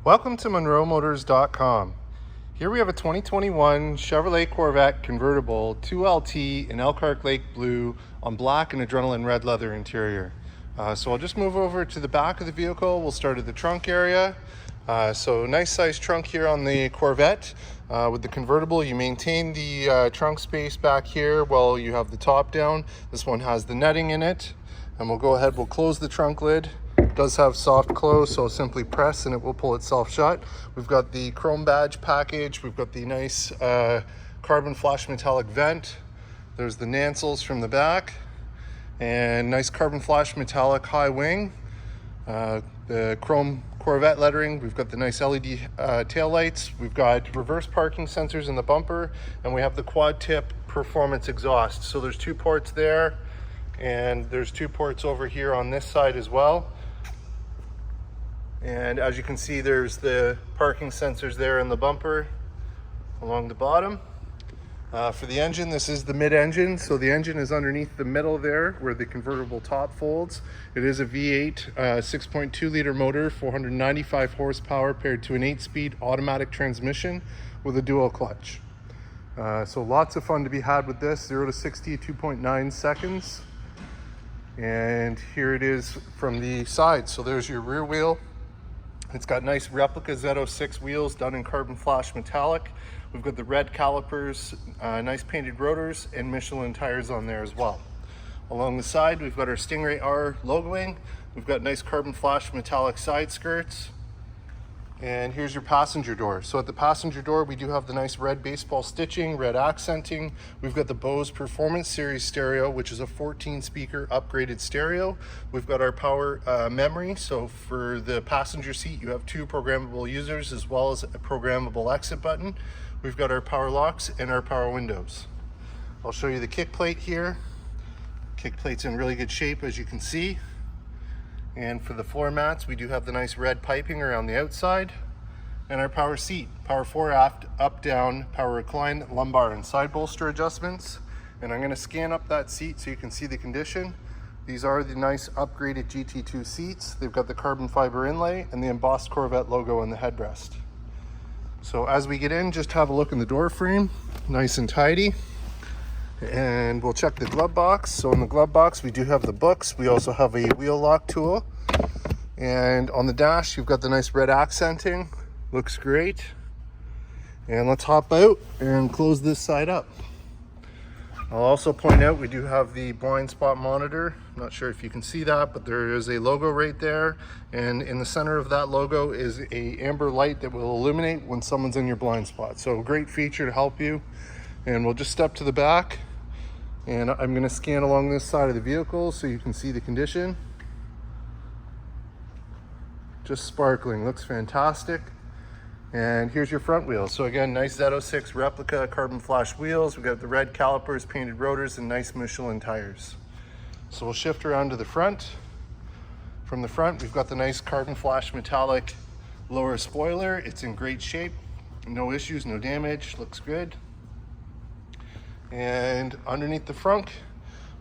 Welcome to MonroeMotors.com. Here we have a 2021 Chevrolet Corvette Convertible 2LT in Elkhart Lake Blue on black and adrenaline red leather interior. So I'll just move over to the back of the vehicle. We'll start at the trunk area. So nice size trunk here on the Corvette. With the Convertible, you maintain the trunk space back here while you have the top down. This one has the netting in it. And we'll go ahead, we'll close the trunk lid. It does have soft close, so simply press and it will pull itself shut. We've got the chrome badge package. We've got the nice carbon flash metallic vent. There's the Nancels from the back. And nice carbon flash metallic HighWing. The chrome Corvette lettering. We've got the nice LED tail lights. We've got reverse parking sensors in the bumper, and we have the quad tip performance exhaust. So there's two ports there, and there's two ports over here on this side as well. And as you can see, there's the parking sensors there in the bumper along the bottom. For the engine, this is the mid-engine, so the engine is underneath the middle there where the convertible top folds. It is a V8 6.2 liter motor, 495 horsepower, paired to an 8-speed automatic transmission with a dual clutch. So lots of fun to be had with this. 0 to 60, 2.9 seconds. And here it is from the side. So there's your rear wheel. It's got nice replica Z06 wheels done in carbon flash metallic. We've got the red calipers, nice painted rotors, and Michelin tires on there as well. Along the side, we've got our Stingray R logoing. We've got nice carbon flash metallic side skirts. And here's your passenger door. So at the passenger door, we do have the nice red baseball stitching, red accenting. We've got the Bose Performance Series stereo, which is a 14-speaker upgraded stereo. We've got our power memory. So for the passenger seat, you have two programmable users as well as a programmable exit button. We've got our power locks and our power windows. I'll show you the kick plate here. Kick plate's in really good shape, as you can see. And for the floor mats, we do have the nice red piping around the outside. And our power seat, power fore, aft, up, down, power recline, lumbar and side bolster adjustments. And I'm gonna scan up that seat so you can see the condition. These are the nice upgraded GT2 seats. They've got the carbon fiber inlay and the embossed Corvette logo on the headrest. So as we get in, just have a look in the door frame, nice and tidy. And we'll check the glove box. So in the glove box, we do have the books. We also have a wheel lock tool. And on the dash, you've got the nice red accenting. Looks great. And let's hop out and close this side up. I'll also point out we do have the blind spot monitor. I'm not sure if you can see that, but there is a logo right there. And in the center of that logo is a amber light that will illuminate when someone's in your blind spot. So a great feature to help you. And we'll just step to the back. And I'm gonna scan along this side of the vehicle so you can see the condition. Just sparkling, looks fantastic. And here's your front wheels. So again, nice Z06 replica carbon flash wheels. We've got the red calipers, painted rotors, and nice Michelin tires. So we'll shift around to the front. From the front, we've got the nice carbon flash metallic lower spoiler. It's in great shape, no issues, no damage, looks good. And underneath the front,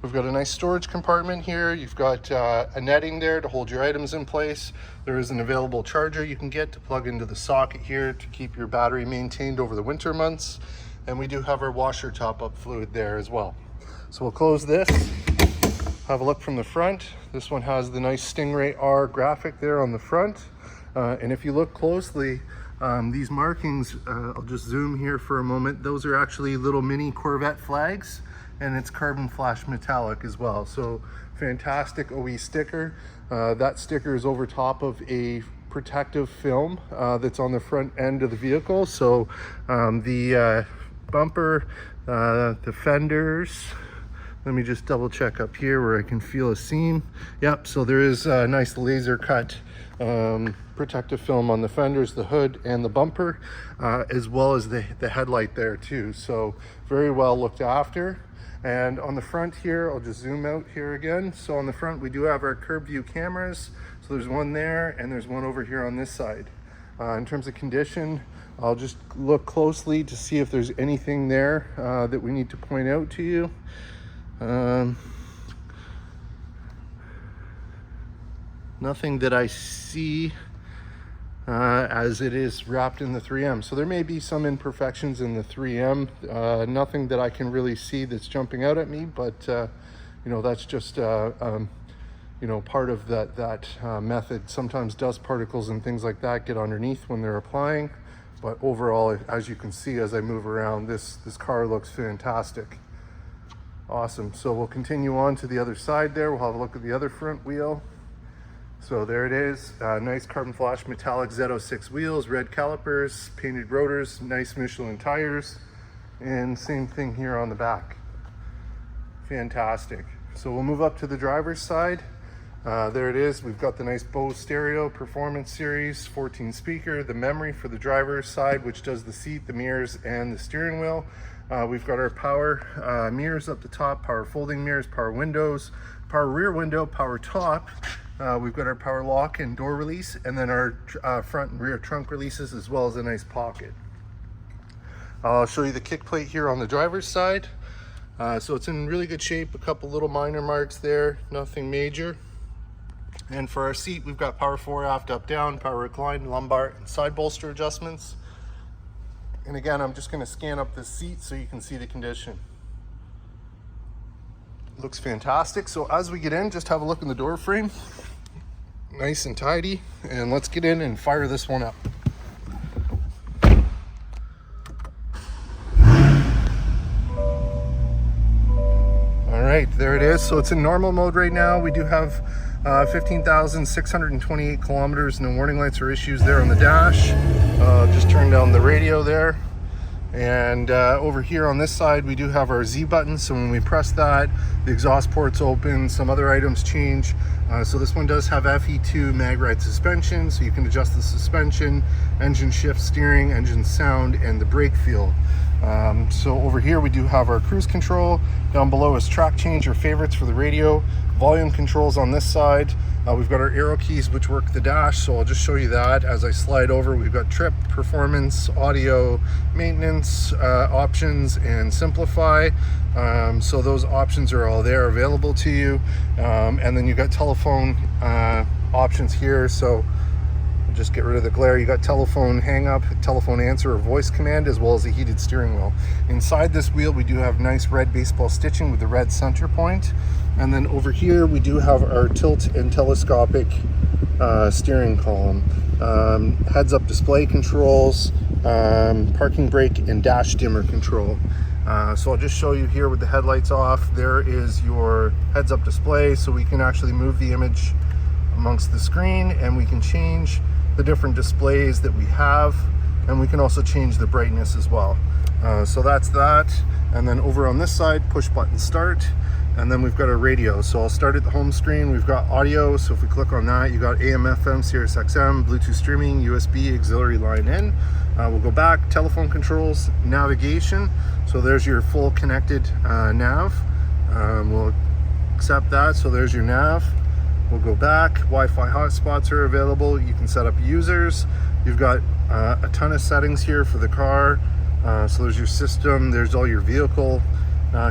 we've got a nice storage compartment here. You've got a netting there to hold your items in place. There is an available charger you can get to plug into the socket here to keep your battery maintained over the winter months. And we do have our washer top-up fluid there as well. So we'll close this, have a look from the front. This one has the nice Stingray R graphic there on the front. And if you look closely, these markings, I'll just zoom here for a moment. Those are actually little mini Corvette flags, and it's carbon flash metallic as well. So fantastic OE sticker. That sticker is over top of a protective film that's on the front end of the vehicle. So the bumper, the fenders, let me just double check up here where I can feel a seam. Yep, so there is a nice laser cut protective film on the fenders, the hood, and the bumper, as well as the headlight there too. So very well looked after. And on the front here, I'll just zoom out here again. So on the front, we do have our curb view cameras. So there's one there and there's one over here on this side. In terms of condition, I'll just look closely to see if there's anything there that we need to point out to you. Nothing that I see. as it is wrapped in the 3M. So there may be some imperfections in the 3M, nothing that I can really see that's jumping out at me, but you know, that's just you know, part of that method. Sometimes dust particles and things like that get underneath when they're applying, but overall, as you can see as I move around, this car looks fantastic. Awesome. So we'll continue on to the other side there. We'll have a look at the other front wheel. So there it is, nice carbon flash metallic Z06 wheels, red calipers, painted rotors, nice Michelin tires, and same thing here on the back. Fantastic. So we'll move up to the driver's side. There it is. We've got the nice Bose stereo Performance Series 14 speaker, the memory for the driver's side, which does the seat, the mirrors, and the steering wheel. We've got our power mirrors up the top, power folding mirrors, power windows, power rear window, power top. We've got our power lock and door release, and then our front and rear trunk releases, as well as a nice pocket. I'll show you the kick plate here on the driver's side. So it's in really good shape, a couple little minor marks there, nothing major. And for our seat, we've got power fore, aft, up, down, power recline, lumbar, and side bolster adjustments. And again, I'm just going to scan up this seat so you can see the condition. Looks fantastic. So as we get in, just have a look in the door frame. Nice and tidy. And let's get in and fire this one up. All right, there it is. So it's in normal mode right now. We do have 15,628 kilometers. No warning lights or issues there on the dash. Just turn down the radio there. And over here on this side, we do have our Z button. So when we press that, the exhaust ports open, some other items change. So this one does have FE2 mag ride suspension, so you can adjust the suspension, engine shift, steering, engine sound, and the brake feel. So over here we do have our cruise control. Down below is track change or favorites for the radio. Volume controls on this side. We've got our arrow keys which work the dash, so I'll just show you that as I slide over. We've got trip, performance, audio, maintenance, options, and simplify. So those options are all there available to you. And then you've got telephone options here. So just get rid of the glare. You got telephone hang up, telephone answer, or voice command, as well as a heated steering wheel. Inside this wheel, we do have nice red baseball stitching with the red center point. And then over here, we do have our tilt and telescopic steering column. Heads-up display controls, parking brake, and dash dimmer control. So I'll just show you here with the headlights off. There is your heads-up display, so we can actually move the image amongst the screen, and we can change the different displays that we have, and we can also change the brightness as well. So that's that. And then over on this side, push button start, and then we've got our radio. So I'll start at the home screen. We've got audio, so if we click on that, you got AM, FM, Sirius XM, Bluetooth streaming, USB, auxiliary line in. We'll go back, telephone controls, navigation. So there's your full connected nav. We'll accept that, so there's your nav. We'll go back. Wi-Fi hotspots are available. You can set up users. You've got a ton of settings here for the car. So there's your system. There's all your vehicle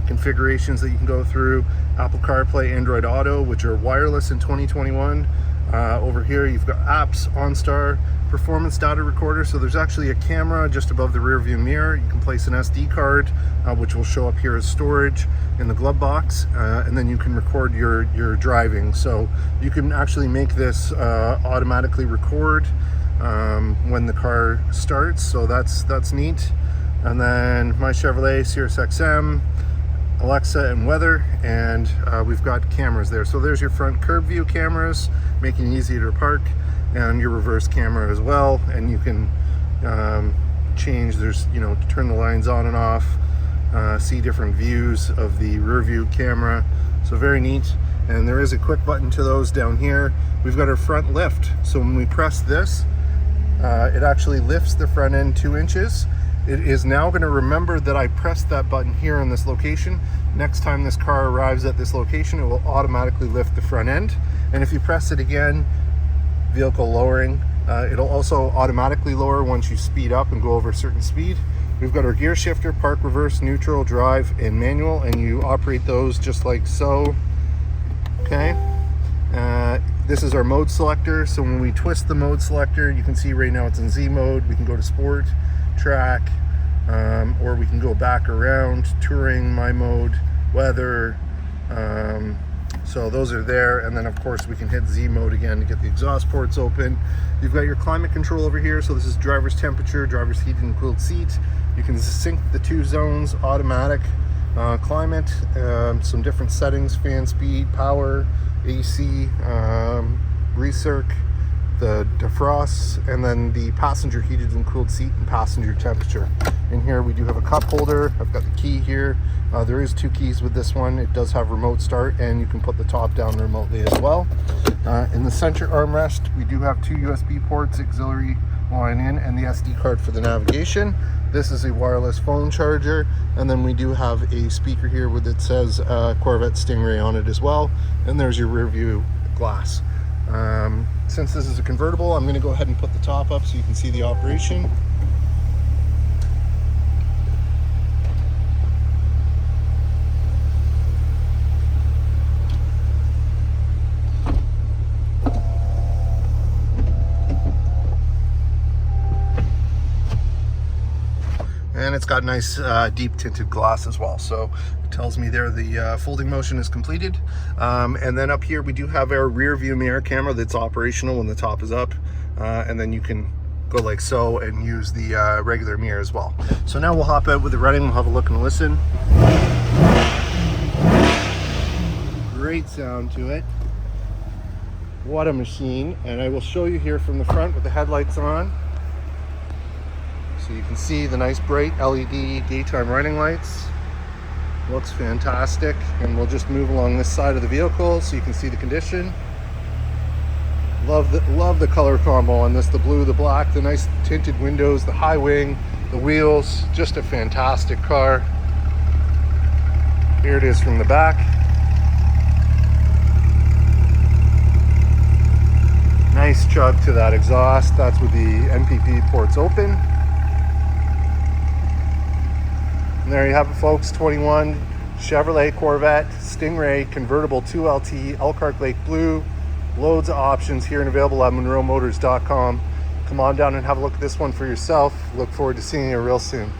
configurations that you can go through. Apple CarPlay, Android Auto, which are wireless in 2021. Over here, you've got apps, OnStar, performance data recorder. So there's actually a camera just above the rear view mirror. You can place an SD card, which will show up here as storage in the glove box, and then you can record your driving. So you can actually make this automatically record when the car starts. So that's neat. And then my Chevrolet, Sirius XM, Alexa, and weather, and we've got cameras there. So there's your front curb view cameras, making it easy to park, and your reverse camera as well. And you can change, there's, you know, to turn the lines on and off, see different views of the rear view camera. So very neat. And there is a quick button to those down here. We've got our front lift. So when we press this, it actually lifts the front end 2 inches. It is now going to remember that I pressed that button here in this location. Next time this car arrives at this location, it will automatically lift the front end. And if you press it again, vehicle lowering, it'll also automatically lower once you speed up and go over a certain speed. We've got our gear shifter, park, reverse, neutral, drive, and manual, and you operate those just like so. Okay. This is our mode selector. So when we twist the mode selector, you can see right now it's in Z mode. We can go to sport, track, or we can go back around, touring, my mode, weather. So those are there, and then of course we can hit Z mode again to get the exhaust ports open. You've got your climate control over here. So this is driver's temperature, driver's heated and cooled seat. You can sync the 2 zones, automatic, climate, some different settings, fan speed, power, AC, recirc, the defrost, and then the passenger heated and cooled seat and passenger temperature. In here we do have a cup holder. I've got the key here. There is 2 keys with this one. It does have remote start, and you can put the top down remotely as well. In the center armrest, we do have 2 USB ports, auxiliary line in, and the SD card for the navigation. This is a wireless phone charger, and then we do have a speaker here with it says Corvette Stingray on it as well. And there's your rear view glass. Since this is a convertible, I'm going to go ahead and put the top up so you can see the operation. And it's got nice deep tinted glass as well. So it tells me there the folding motion is completed. And then up here we do have our rear view mirror camera that's operational when the top is up. And then you can go like so and use the regular mirror as well. So now we'll hop out with the running. We'll have a look and listen. Great sound to it. What a machine. And I will show you here from the front with the headlights on. So you can see the nice bright LED daytime running lights. Looks fantastic. And we'll just move along this side of the vehicle so you can see the condition. Love the color combo on this, the blue, the black, the nice tinted windows, the HighWing, the wheels, just a fantastic car. Here it is from the back. Nice chug to that exhaust. That's with the NPP ports open. And there you have it, folks. 21 Chevrolet Corvette Stingray convertible 2LT Elkhart Lake Blue. Loads of options here and available at monroemotors.com. Come on down and have a look at this one for yourself. Look forward to seeing you real soon.